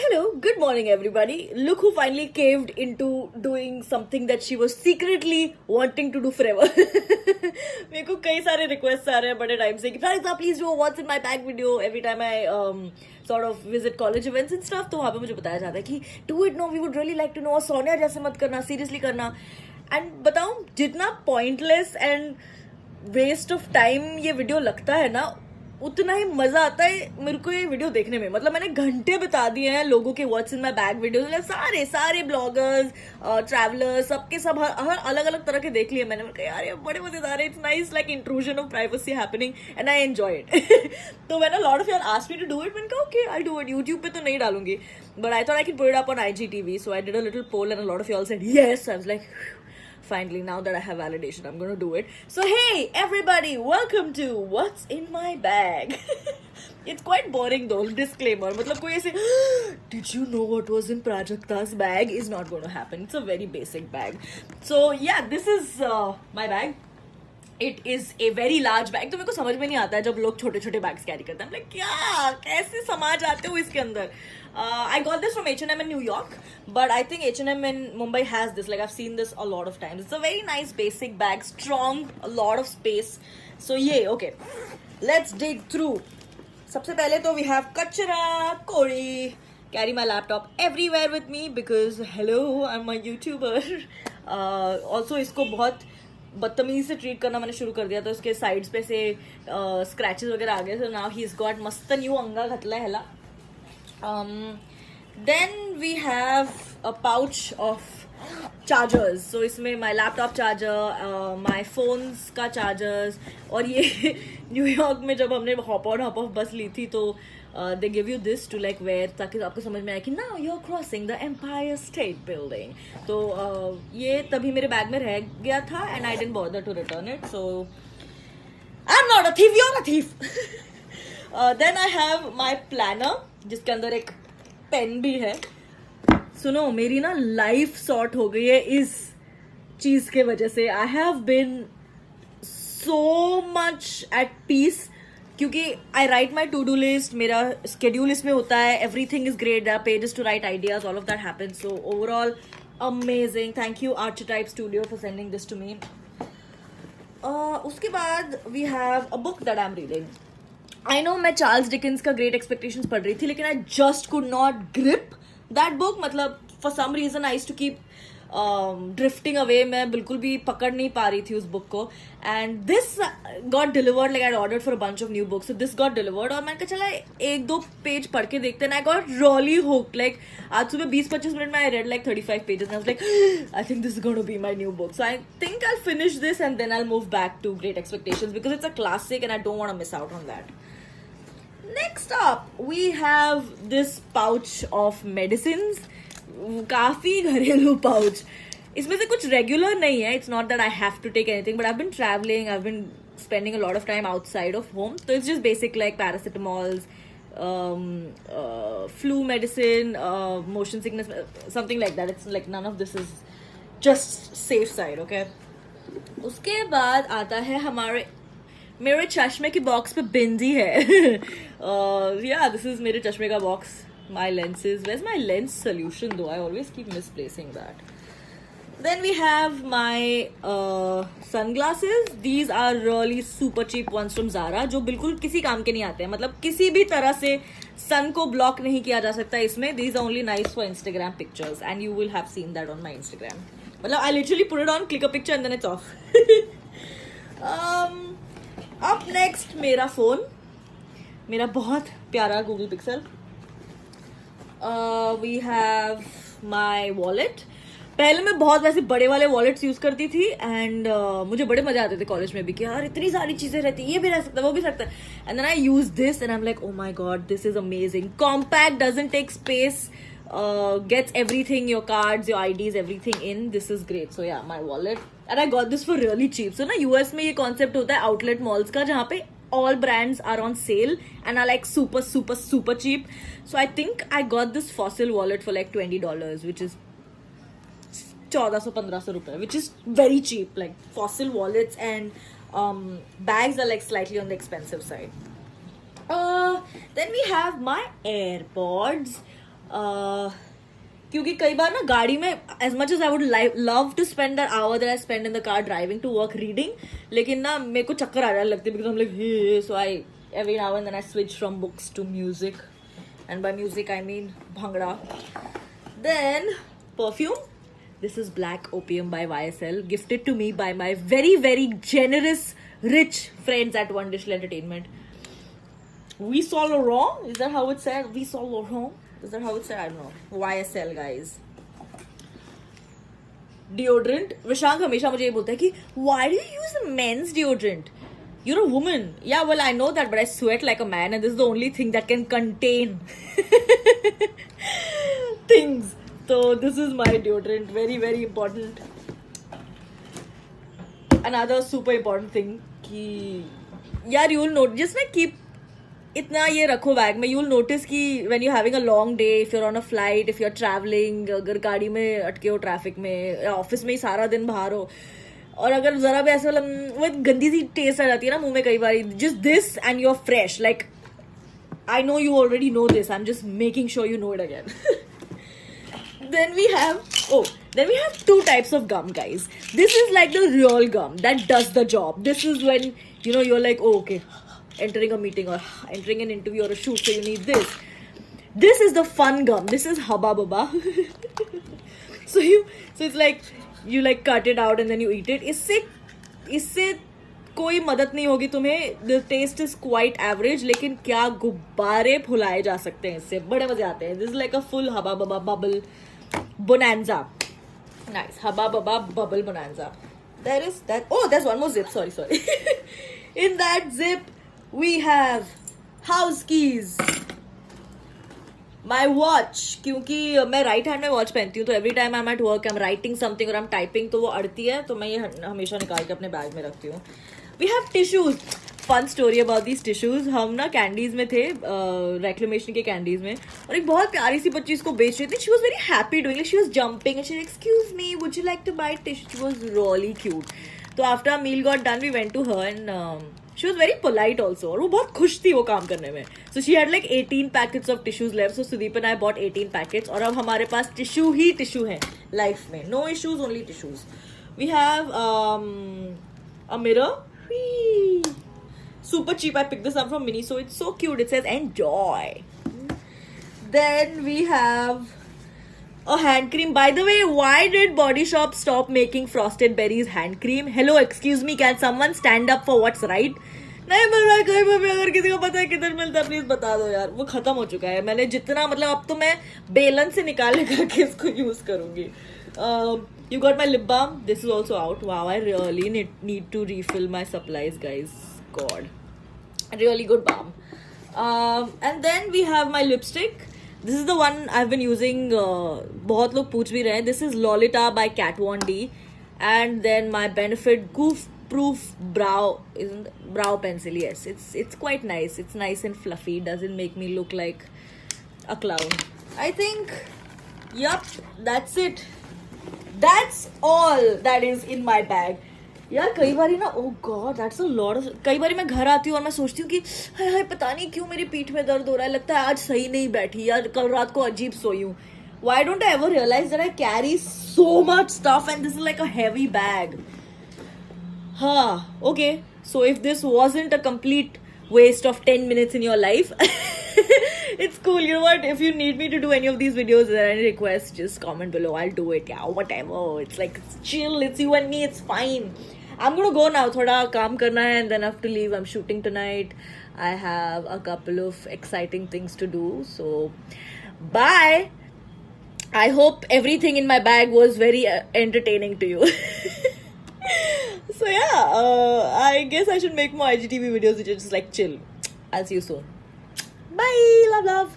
hello, good morning everybody. Look who finally caved into doing something that she was secretly wanting to do forever. मेरे को कई सारे requests आ रहे हैं बड़े टाइम से कि Farizah please do a what's in my bag video every time I sort of visit college events and stuff. तो वहाँ पे मुझे बताया जाता है कि do it no, we would really like to know. Sonia जैसे मत करना, seriously करना. And बताऊँ जितना pointless and waste of time ये video लगता है ना, उतना ही मजा आता है मेरे को ये वीडियो देखने में. मतलब मैंने घंटे बिता दिए हैं लोगों के what's in my bag videos. सारे ब्लॉगर्स, ट्रैवलर्स, सबके सब हर अलग अलग तरह के देख लिए मैंने. कहा यार ये बड़े मजेदार है. It's nice like intrusion of privacy happening and I enjoy it. तो मैंने लॉट ऑफ यार asked me to do it. मैंने कहा okay I do it. YouTube पे तो नहीं डालूंगी but I thought I can put it up on IGTV. So I did a little poll and a lot of y'all said yes. I was like finally, now that I have validation, I'm gonna do it. So hey everybody, welcome to What's in My Bag. It's quite boring though, disclaimer. मतलब कोई ऐसे did you know what was in Prajakta's bag is not going to happen. It's a very basic bag. So yeah, this is my bag. It is a very large bag. तो मेरे को समझ में नहीं आता है जब लोग छोटे छोटे बैग्स कैरी करते हैं. like क्या कैसे समा जाते हो इसके अंदर. I got this from H&M in New York, but I think H&M in Mumbai has this. Like I've seen this a lot of times. It's a very nice basic bag, strong, a lot of space. So yeah, okay. Let's dig through. सबसे पहले तो we have कचरा कोड़ी. Carry my laptop everywhere with me because hello, I'm a YouTuber. Also इसको बहुत बदतमीजी से treat करना मैंने शुरू कर दिया. तो उसके साइड्स पे से स्क्रैचेस वगैरह आ गए. So now he's got मस्त न्यू अंगा घतला है. Then we have a pouch of chargers. So इसमें my laptop charger, my phones का chargers. और ये न्यूयॉर्क में जब हमने hop on hop off बस ली थी तो they give you this to like wear ताकि आपको समझ में आए कि now you're crossing the Empire State Building. तो ये तभी मेरे बैग में रह गया था and I didn't bother to return it. So I'm not a thief, you're a thief. Then I have my planner जिसके अंदर एक पेन भी है. सुनो मेरी ना लाइफ सॉर्ट हो गई है इस चीज के वजह से. I have been so much at peace क्योंकि I write my to do list. मेरा स्केड्यूल इसमें होता है. Everything is great. There are pages to write ideas. All of that happens. So overall amazing. Thank you Archetype studio for sending this to me. उसके बाद we have a book that I am reading. I know मैं Charles Dickens का Great Expectations पढ़ रही थी लेकिन आई just could not grip that book. मतलब for some reason I used to keep drifting away. मैं बिल्कुल भी पकड़ नहीं पा रही थी उस बुक को. And this got delivered. Like I ordered for a bunch of new books. So this got delivered और मैंने कहा चला एक दो पेज पढ़ के देखते हैं. I got really hooked. Like आज सुबह 20-25 मिनट में I read like 35 pages. I was like I think this is going to be my new book. So I think I will finish this and then I will move back to Great Expectations because it's a classic and I don't want to miss out on that. Next up, we have this pouch of medicines. काफी घरेलू pouch. इसमें से कुछ regular नहीं है. It's not that I have to take anything, but I've been traveling. I've been spending a lot of time outside of home. So it's just basic like paracetamols, flu medicine, motion sickness, something like that. It's like none of this is just safe side, okay? उसके बाद आता है मेरे चश्मे की box पे बिंदी है. या दिस इज मेरे चश्मे का box. My lenses. Where is my lens solution though. I always keep misplacing that. Then we have my sunglasses. These are really super cheap ones from Zara जो बिल्कुल किसी काम के नहीं आते हैं. मतलब किसी भी तरह से सन को ब्लॉक नहीं किया जा सकता इसमें. These are only nice for Instagram pictures and you will have seen that on my Instagram. मतलब I literally put it on, click a picture and then it's off. अब नेक्स्ट मेरा फोन. मेरा बहुत प्यारा Google Pixel. We have my wallet. पहले मैं बहुत वैसे बड़े वाले वॉलेट्स यूज करती थी एंड मुझे बड़े मजा आते थे कॉलेज में भी कि यार इतनी सारी चीजें रहती. ये भी रह सकता है वो भी सकता है. And then I use this and I am like oh my God this is amazing. Compact, doesn't take space, gets everything, your cards, your IDs, everything in. This is great. So yeah, my wallet. And I got this for really cheap. So ना US में ये concept होता है outlet malls का जहाँ पे all brands are on sale and are like super super super cheap. So I think I got this Fossil wallet for like $20, which is 1400-1500 रुपए, which is very cheap. Like Fossil wallets and bags are like slightly on the expensive side. Then we have my AirPods. क्योंकि कई बार ना गाड़ी में as much as I would love to spend that hour that I spend in the car driving to work reading, लेकिन ना मेरे को चक्कर आ जाने लगती है because I am like hey, so I every now and then I switch from books to music, and by music I mean bhangra. Then perfume, this is Black Opium by YSL, gifted to me by my very very generous rich friends at One Digital Entertainment. We Saint Laurent, is that how it's said? We Saint Laurent, is that how it's said? I don't know. YSL guys. Deodorant, Vishank हमेशा मुझे ये बोलता है कि why do you use men's deodorant? You're a woman. Yeah, well, I know that, but I sweat like a man, and this is the only thing that can contain things. So this is my deodorant. Very, very important. Another super important thing कि यार you'll notice, just ना keep इतना ये रखो bag में, you'll notice कि when you're having a long day, if you're on a flight, if you're traveling, अगर गाड़ी में अटके हो ट्रैफिक में या ऑफिस में ही सारा दिन बाहर हो, और अगर जरा भी ऐसा वो गंदी सी टेस्ट आ जाती है ना मुंह में कई बार, just this and you are fresh, like I know you already know this, I am just making sure you know it again. Then we have two types of gum, guys. This is like the real gum that does the job. This is when you're like, oh, okay, entering a meeting or entering an interview or a shoot, so you need this. This is the fun gum. This is Hubba Bubba. so it's like you like cut it out and then you eat it. इससे कोई मदद नहीं होगी तुम्हें. The taste is quite average, लेकिन क्या गुब्बारे फुलाए जा सकते हैं इससे, बड़े मजे आते हैं. This is like a full Hubba Bubba bubble bonanza. Nice. Hubba Bubba bubble bonanza. There is that. Oh, there's one more zip. Sorry. In that zip, we have house keys. My watch, क्योंकि मैं right hand में watch पहनती हूँ, तो every time I am at work, I am writing something और I am typing, तो वो अड़ती है, तो मैं ये हमेशा निकाल के अपने बैग में रखती हूँ. We have tissues. Fun story about these tissues. हम ना कैंडीज में थे, रेक्लेमेशन के कैंडीज में, और एक बहुत प्यारी सी बच्ची इसको बेच रही थी. She was very happy doing it. She was jumping and she excuse me, would you like to buy tissue. She was really cute. तो after our meal got done, we went to her and she was very polite also, और वो बहुत खुश थी वो काम करने में. So she had like 18 packets of tissues left. So Sudeep and I bought 18 packets, और अब हमारे पास टिश्यू ही टिश्यू है लाइफ में. No issues, only tissues. We have a mirror. Whee! Super cheap. I picked this up from Mini, so it's so cute. It says enjoy. Then we have a hand cream. By the way, why did Body Shop stop making Frosted Berries hand cream? Hello, excuse me, can someone stand up for what's right? नहीं मिल रहा है कहीं पर भी. अगर किसी को पता है किधर मिलता है प्लीज बता दो यार. वो खत्म हो चुका है. मैंने जितना, मतलब अब तो मैं बेलन से निकाल के इसको यूज करूंगी. You got my lip balm. This is also out. Wow, I really need to refill my supplies, guys. God, really good balm. And then we have my lipstick. This is the one I've been using. बहुत लोग पूछ भी रहे हैं. This is Lolita by Kat Von D. And then my Benefit Goof Proof brow pencil. Yes, it's quite nice. It's nice and fluffy. Doesn't make me look like a clown. I think, yup, that's it. That's all that is in my bag. यार कई बारी ना, oh god, that's a lot of. कई बारी मैं घर आती हूँ और मैं सोचती हूँ कि हाय पता नहीं क्यों मेरी पीठ में दर्द हो रहा है, लगता है आज सही नहीं बैठी यार, कल रात को अजीब सोई हूँ. Why don't I ever realize that I carry so much stuff and this is like a heavy bag? Okay. So if this wasn't a complete waste of 10 minutes in your life, it's cool. You know what? If you need me to do any of these videos or any requests, just comment below. I'll do it. Yeah, whatever. It's like, it's chill. It's you and me. It's fine. I'm gonna go now. Thoda kaam karna hai and then I have to leave. I'm shooting tonight. I have a couple of exciting things to do. So, bye. I hope everything in my bag was very entertaining to you. So yeah, I guess I should make more IGTV videos which are just like chill. I'll see you soon. Bye. Love.